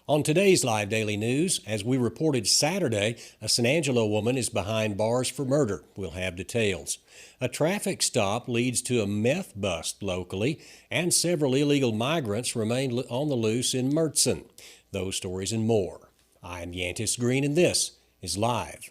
On today's Live Daily News, as we reported Saturday, a San Angelo woman is behind bars for murder. We'll have details. A traffic stop leads to a meth bust locally, and several illegal migrants remain on the loose in Mertzen. Those stories and more. I'm Yantis Green, and this is Live.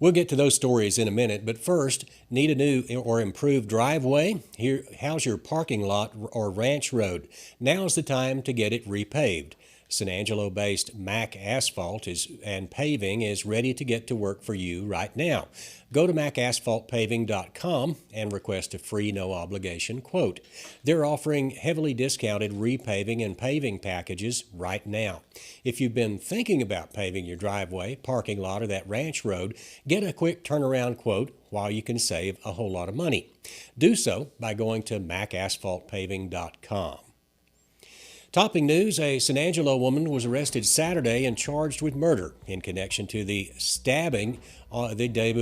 We'll get to those stories in a minute, but first, need a new or improved driveway? How's your parking lot or ranch road? Now's the time to get it repaved. San Angelo-based Mac Asphalt and Paving is ready to get to work for you right now. Go to macasphaltpaving.com and request a free, no-obligation quote. They're offering heavily discounted repaving and paving packages right now. If you've been thinking about paving your driveway, parking lot, or that ranch road, get a quick turnaround quote while you can save a whole lot of money. Do so by going to macasphaltpaving.com. Topping news, a San Angelo woman was arrested Saturday and charged with murder in connection to the stabbing the day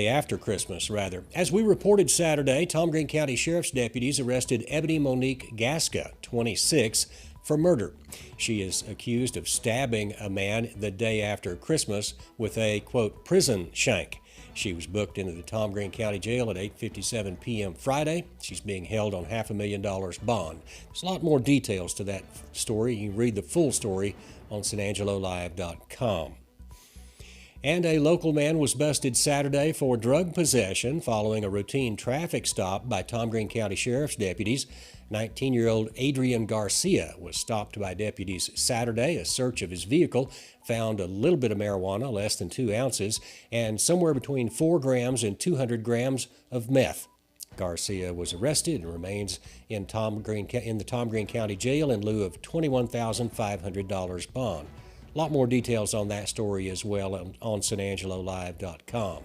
after Christmas, rather. As we reported Saturday, Tom Green County Sheriff's deputies arrested Ebony Monique Gasca, 26, for murder. She is accused of stabbing a man the day after Christmas with a, quote, prison shank. She was booked into the Tom Green County Jail at 8:57 p.m. Friday. She's being held on $500,000 bond. There's a lot more details to that story. You can read the full story on sanangelolive.com. And a local man was busted Saturday for drug possession following a routine traffic stop by Tom Green County Sheriff's deputies. 19-year-old Irion Garcia was stopped by deputies Saturday. A search of his vehicle found a little bit of marijuana, less than 2 ounces, and somewhere between 4 grams and 200 grams of meth. Garcia was arrested and remains in the Tom Green County Jail in lieu of $21,500 bond. A lot more details on that story as well on sanangelolive.com.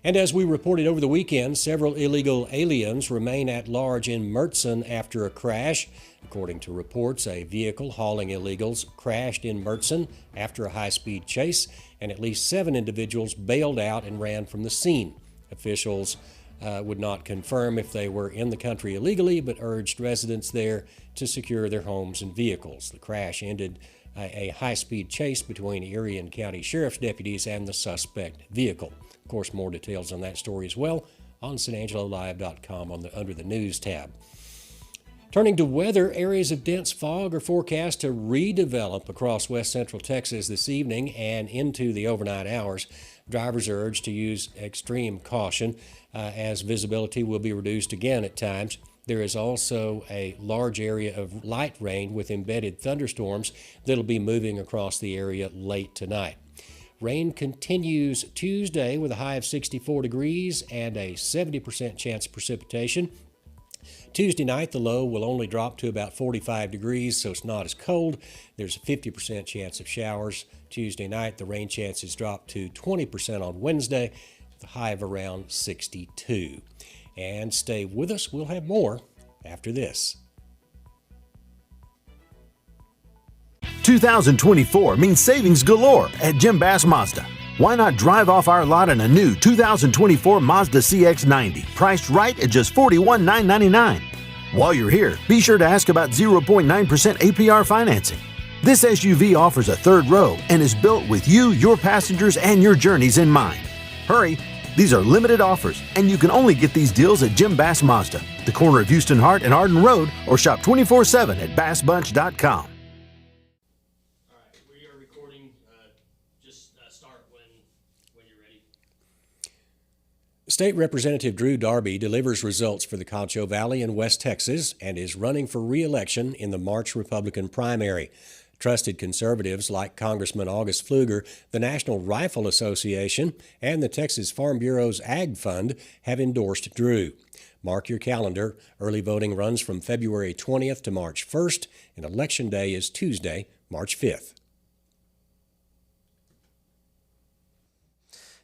And as we reported over the weekend, several illegal aliens remain at large in Mertzen after a crash. According to reports, a vehicle hauling illegals crashed in Mertzen after a high-speed chase, and at least 7 individuals bailed out and ran from the scene. Officials would not confirm if they were in the country illegally, but urged residents there to secure their homes and vehicles. The crash ended a high-speed chase between Irion County Sheriff's deputies and the suspect vehicle. Of course, more details on that story as well on sanangelolive.com under the News tab. Turning to weather, areas of dense fog are forecast to redevelop across west central Texas this evening and into the overnight hours. Drivers are urged to use extreme caution as visibility will be reduced again at times. There is also a large area of light rain with embedded thunderstorms that'll be moving across the area late tonight. Rain continues Tuesday with a high of 64 degrees and a 70% chance of precipitation. Tuesday night, the low will only drop to about 45 degrees, so it's not as cold. There's a 50% chance of showers. Tuesday night, the rain chances drop to 20% on Wednesday, with a high of around 62. And stay with us. We'll have more after this. 2024 means savings galore at Jim Bass Mazda. Why not drive off our lot in a new 2024 Mazda CX-90, priced right at just $41,999? While you're here, be sure to ask about 0.9% APR financing. This SUV offers a third row and is built with you, your passengers, and your journeys in mind. Hurry! These are limited offers, and you can only get these deals at Jim Bass Mazda, the corner of Houston Hart and Arden Road, or shop 24/7 at bassbunch.com. State Representative Drew Darby delivers results for the Concho Valley in West Texas and is running for re-election in the March Republican primary. Trusted conservatives like Congressman August Pfluger, the National Rifle Association, and the Texas Farm Bureau's Ag Fund have endorsed Drew. Mark your calendar. Early voting runs from February 20th to March 1st, and Election Day is Tuesday, March 5th.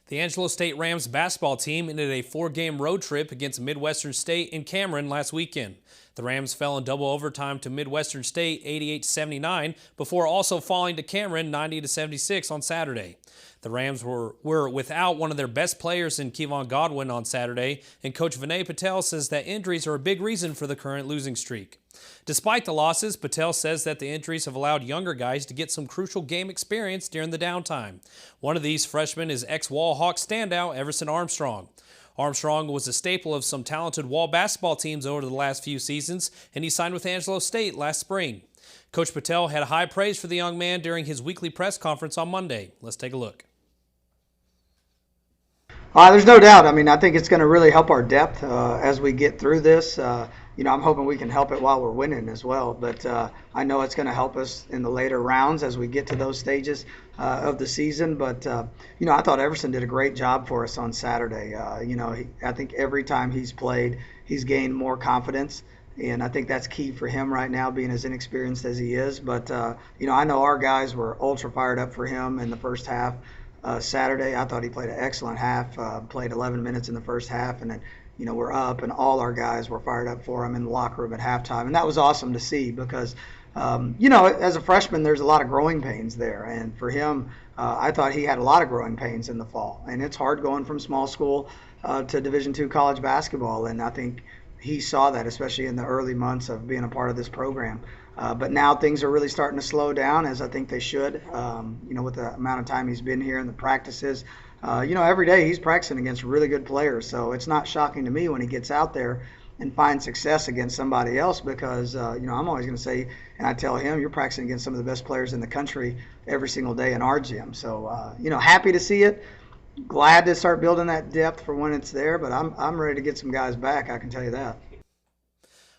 The Angelo State Rams basketball team ended a 4-game road trip against Midwestern State in Cameron last weekend. The Rams fell in double overtime to Midwestern State 88-79 before also falling to Cameron 90-76 on Saturday. The Rams were without one of their best players in Kevon Godwin on Saturday, and Coach Vinay Patel says that injuries are a big reason for the current losing streak. Despite the losses, Patel says that the injuries have allowed younger guys to get some crucial game experience during the downtime. One of these freshmen is ex-Wall Hawk standout Everson Armstrong. Armstrong was a staple of some talented Wall basketball teams over the last few seasons, and he signed with Angelo State last spring. Coach Patel had high praise for the young man during his weekly press conference on Monday. Let's take a look. There's no doubt. I mean, I think it's going to really help our depth as we get through this. I'm hoping we can help it while we're winning as well. But I know it's going to help us in the later rounds as we get to those stages of the season. But, I thought Everson did a great job for us on Saturday. I think every time he's played, he's gained more confidence. And I think that's key for him right now, being as inexperienced as he is. But, I know our guys were ultra fired up for him in the first half. Saturday, I thought he played an excellent half, played 11 minutes in the first half, and then, we're up, and all our guys were fired up for him in the locker room at halftime. And that was awesome to see because, as a freshman, there's a lot of growing pains there. And for him, I thought he had a lot of growing pains in the fall. And it's hard going from small school to Division II college basketball. And I think he saw that, especially in the early months of being a part of this program. But now things are really starting to slow down, as I think they should, with the amount of time he's been here and the practices. Every day he's practicing against really good players. So it's not shocking to me when he gets out there and finds success against somebody else because, I'm always going to say, and I tell him, you're practicing against some of the best players in the country every single day in our gym. So, happy to see it. Glad to start building that depth for when it's there, but I'm ready to get some guys back, I can tell you that.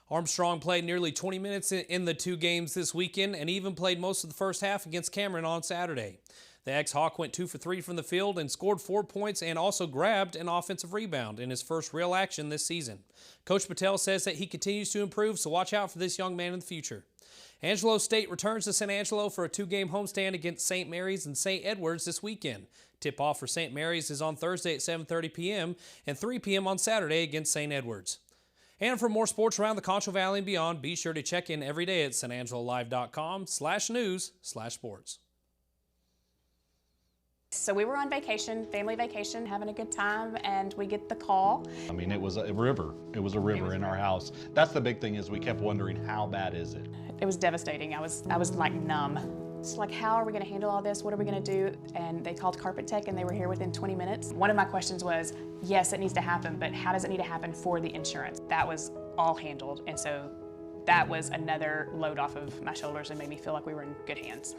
Armstrong played nearly 20 minutes in the two games this weekend and even played most of the first half against Cameron on Saturday. The ex-Hawk went 2 for 3 from the field and scored 4 points and also grabbed an offensive rebound in his first real action this season. Coach Patel says that he continues to improve, so watch out for this young man in the future. Angelo State returns to San Angelo for a 2-game homestand against St. Mary's and St. Edwards this weekend. Tip-off for St. Mary's is on Thursday at 7:30 p.m. and 3 p.m. on Saturday against St. Edwards. And for more sports around the Concho Valley and beyond, be sure to check in every day at sanangelolive.com/news/sports. So we were on vacation, family vacation, having a good time, and we get the call. I mean, it was a river. It was a river in our house. That's the big thing is we kept wondering, how bad is it? It was devastating. I was like numb. It's like, how are we going to handle all this? What are we going to do? And they called Carpet Tech, and they were here within 20 minutes. One of my questions was, yes, it needs to happen, but how does it need to happen for the insurance? That was all handled, and so that was another load off of my shoulders and made me feel like we were in good hands.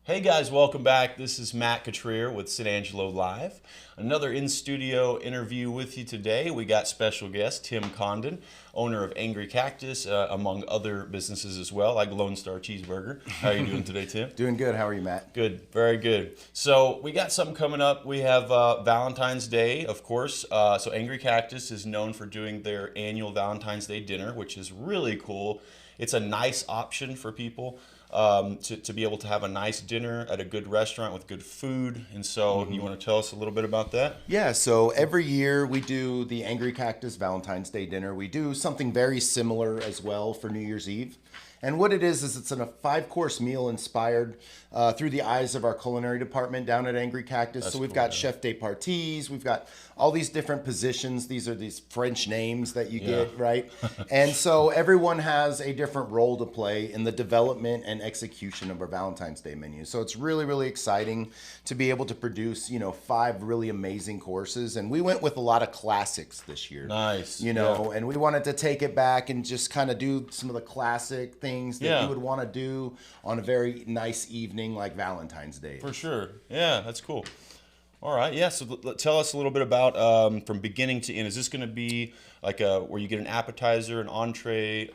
Hey guys, welcome back. This is Matt Catrier with San Angelo Live. Another in-studio interview with you today. We got special guest Tim Condon, owner of Angry Cactus, among other businesses as well, like Lone Star Cheeseburger. How are you doing today, Tim? Doing good. How are you, Matt? Good, very good. So we got something coming up. We have Valentine's Day, of course. So Angry Cactus is known for doing their annual Valentine's Day dinner, which is really cool. It's a nice option for people. To be able to have a nice dinner at a good restaurant with good food. And so you want to tell us a little bit about that? Yeah, so every year we do the Angry Cactus Valentine's Day dinner. We do something very similar as well for New Year's Eve. And what it is it's a 5-course meal inspired through the eyes of our culinary department down at Angry Cactus. That's so we've cool, got yeah. chef de parties, we've got all these different positions. These are these French names that you get, right? And so everyone has a different role to play in the development and execution of our Valentine's Day menu. So it's really, really exciting to be able to produce, 5 really amazing courses. And we went with a lot of classics this year. Nice. And we wanted to take it back and just kind of do some of the classic things that you would want to do on a very nice evening like Valentine's Day. For sure. Yeah, that's cool. All right. Yeah. So tell us a little bit about from beginning to end. Is this going to be like where you get an appetizer, an entree,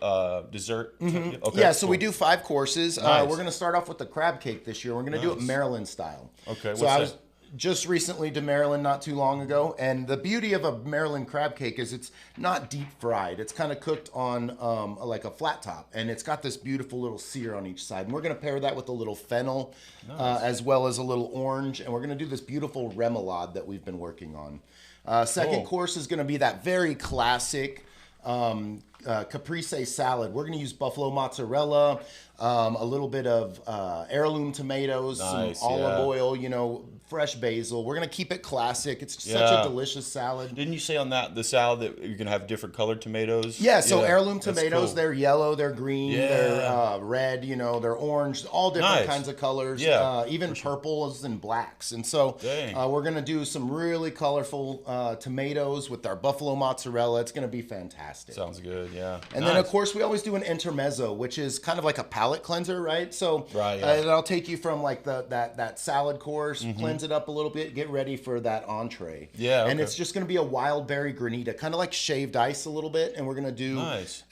dessert? Mm-hmm. Okay, yeah. So cool. we do 5 courses. Nice. We're going to start off with the crab cake this year. We're going to do it Maryland style. Okay. So What's that? just recently to Maryland not too long ago, and the beauty of a Maryland crab cake is it's not deep fried. It's kind of cooked on like a flat top, and it's got this beautiful little sear on each side. And we're going to pair that with a little fennel, as well as a little orange, and we're going to do this beautiful remoulade that we've been working on. Second course is going to be that very classic caprese salad. We're going to use buffalo mozzarella, a little bit of heirloom tomatoes, some olive oil, you know, fresh basil. We're going to keep it classic. It's such a delicious salad. Didn't you say on the salad that you're going to have different colored tomatoes? Yeah, so heirloom tomatoes, they're yellow, they're green, they're red, you know, they're orange, all different kinds of colors, even purples and blacks. And so we're going to do some really colorful tomatoes with our buffalo mozzarella. It's going to be fantastic. Sounds good, yeah. And then, of course, we always do an intermezzo, which is kind of like a palate cleanser, right? So it'll take you from like that salad course, cleanse it up a little bit, get ready for that entree. Yeah, and it's just going to be a wild berry granita, kind of like shaved ice a little bit, and we're going to do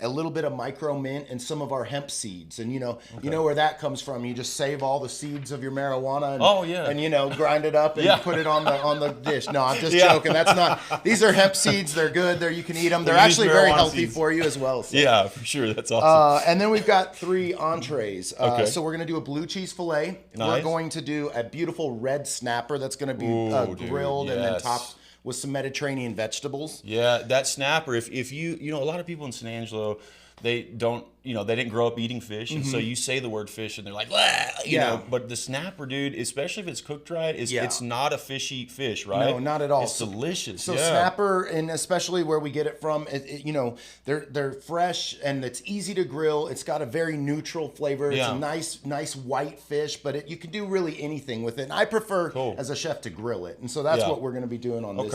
a little bit of micro mint and some of our hemp seeds. And you know where that comes from. You just save all the seeds of your marijuana and, and you know, grind it up and put it on the dish. No, I'm just joking. That's not. These are hemp seeds. They're good. You can eat them. They're actually very healthy for you as well. So. Yeah, for sure. That's awesome. And then we've got 3 entrees. So we're going to do a blue cheese filet. We're going to do a beautiful red snapper that's going to be grilled and then topped with some Mediterranean vegetables. Yeah, that snapper, if you know, a lot of people in San Angelo, they don't, you know, they didn't grow up eating fish, and so you say the word fish and they're like, you know, but the snapper, dude, especially if it's cooked right, it's not a fishy fish, right? No, not at all. It's delicious. So snapper, and especially where we get it from, you know, they're fresh and it's easy to grill. It's got a very neutral flavor. It's a nice white fish, but you can do really anything with it. And I prefer as a chef to grill it, and so that's what we're going to be doing on this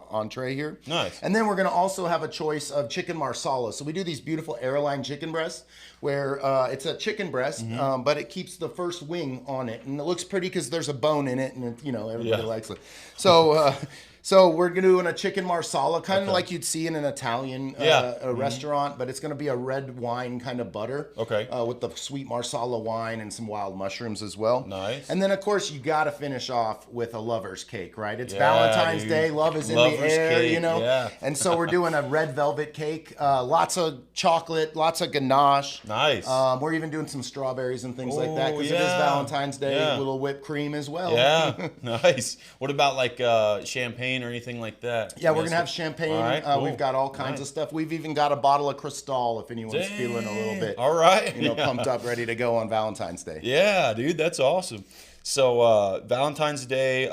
entree here. Nice. And then we're going to also have a choice of chicken marsala. So we do these beautiful airline chicken breasts, where it's a chicken breast, but it keeps the first wing on it, and it looks pretty because there's a bone in it, and you know, everybody likes it. So so we're doing a chicken marsala, kind of like you'd see in an Italian restaurant, but it's going to be a red wine kind of butter, with the sweet marsala wine and some wild mushrooms as well. Nice. And then of course you got to finish off with a lover's cake, right? It's Valentine's Day, love is in the air, you know. Yeah. And so we're doing a red velvet cake, lots of chocolate, lots of ganache. Nice. We're even doing some strawberries and things like that because it is Valentine's Day. A little whipped cream as well. Yeah, nice. What about like champagne or anything like that? Yeah, we're gonna have champagne. All right, cool. We've got all kinds of stuff. We've even got a bottle of Cristal if anyone's feeling a little bit. All right, you know, pumped up, ready to go on Valentine's Day. Yeah, dude, that's awesome. So Valentine's Day,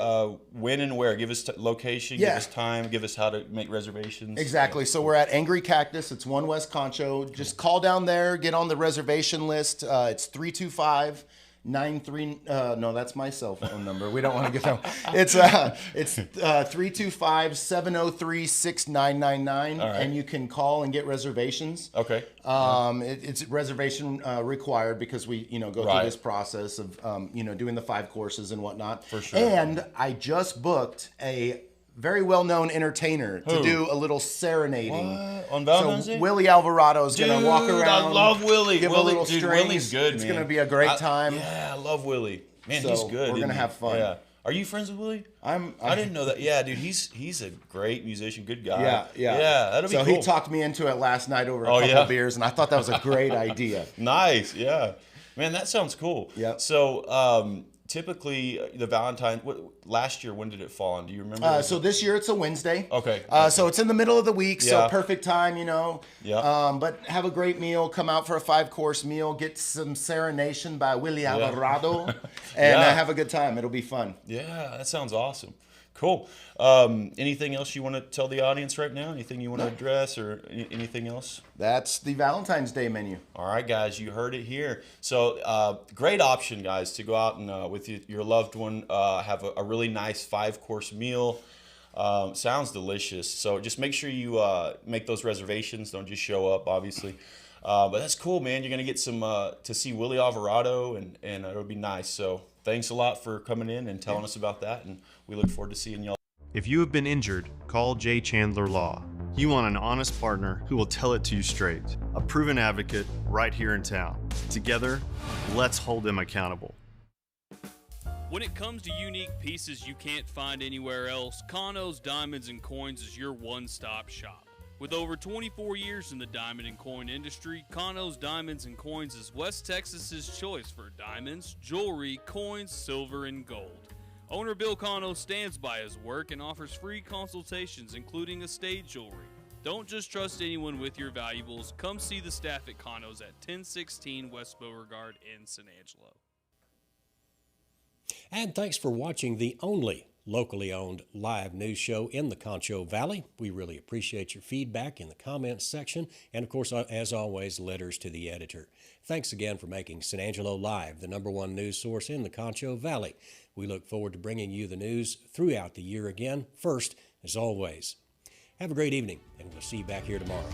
when and where? Give us location, give us time, give us how to make reservations. Exactly. So we're at Angry Cactus. It's 1 West Concho. Just call down there, get on the reservation list. It's 325. 93 no, that's my cell phone number. We don't want to get that. It's 325-703-6999, and you can call and get reservations. Okay. It's reservation required because we, you know, go through this process of you know, doing the 5 courses and whatnot. For sure. And I just booked a very well-known entertainer to do a little serenading. What? On Valentine's Day? Willie Alvarado is going to walk around. I love Willie. Give a little strings. Willie's good, It's man. going to be a great time. Yeah, I love Willie. Man, So he's good. we're going to have fun. Yeah. Are you friends with Willie? I didn't know that. Yeah, dude, he's a great musician, good guy. Yeah. That'll be cool. So he talked me into it last night over a couple of beers, and I thought that was a great idea. Nice, yeah. Man, that sounds cool. Yeah. So typically the Valentine, last year, when did it fall on? Do you remember? So this year it's a Wednesday. Okay. So it's in the middle of the week, so perfect time, you know. Yeah. But have a great meal. Come out for a 5-course meal. Get some serenation by Willie Alvarado, and have a good time. It'll be fun. Yeah, that sounds awesome. Cool. Anything else you want to tell the audience right now? Anything you want to address or anything else? That's the Valentine's Day menu. All right, guys, you heard it here. So great option, guys, to go out and with your loved one, have a really nice 5-course meal. Sounds delicious. So just make sure you make those reservations. Don't just show up, obviously. But that's cool, man. You're going to get some to see Willie Alvarado, and it'll be nice. So thanks a lot for coming in and telling us about that, and we look forward to seeing y'all. If you have been injured, call J. Chandler Law. You want an honest partner who will tell it to you straight. A proven advocate right here in town. Together, let's hold them accountable. When it comes to unique pieces you can't find anywhere else, Kano's Diamonds and Coins is your one-stop shop. With over 24 years in the diamond and coin industry, Kano's Diamonds and Coins is West Texas's choice for diamonds, jewelry, coins, silver, and gold. Owner Bill Kano stands by his work and offers free consultations, including estate jewelry. Don't just trust anyone with your valuables. Come see the staff at Kano's at 1016 West Beauregard in San Angelo. And thanks for watching the only locally owned live news show in the Concho Valley. We really appreciate your feedback in the comments section, and of course, as always, letters to the editor. Thanks again for making San Angelo Live the #1 news source in the Concho Valley. We look forward to bringing you the news throughout the year again, first, as always. Have a great evening, and we'll see you back here tomorrow.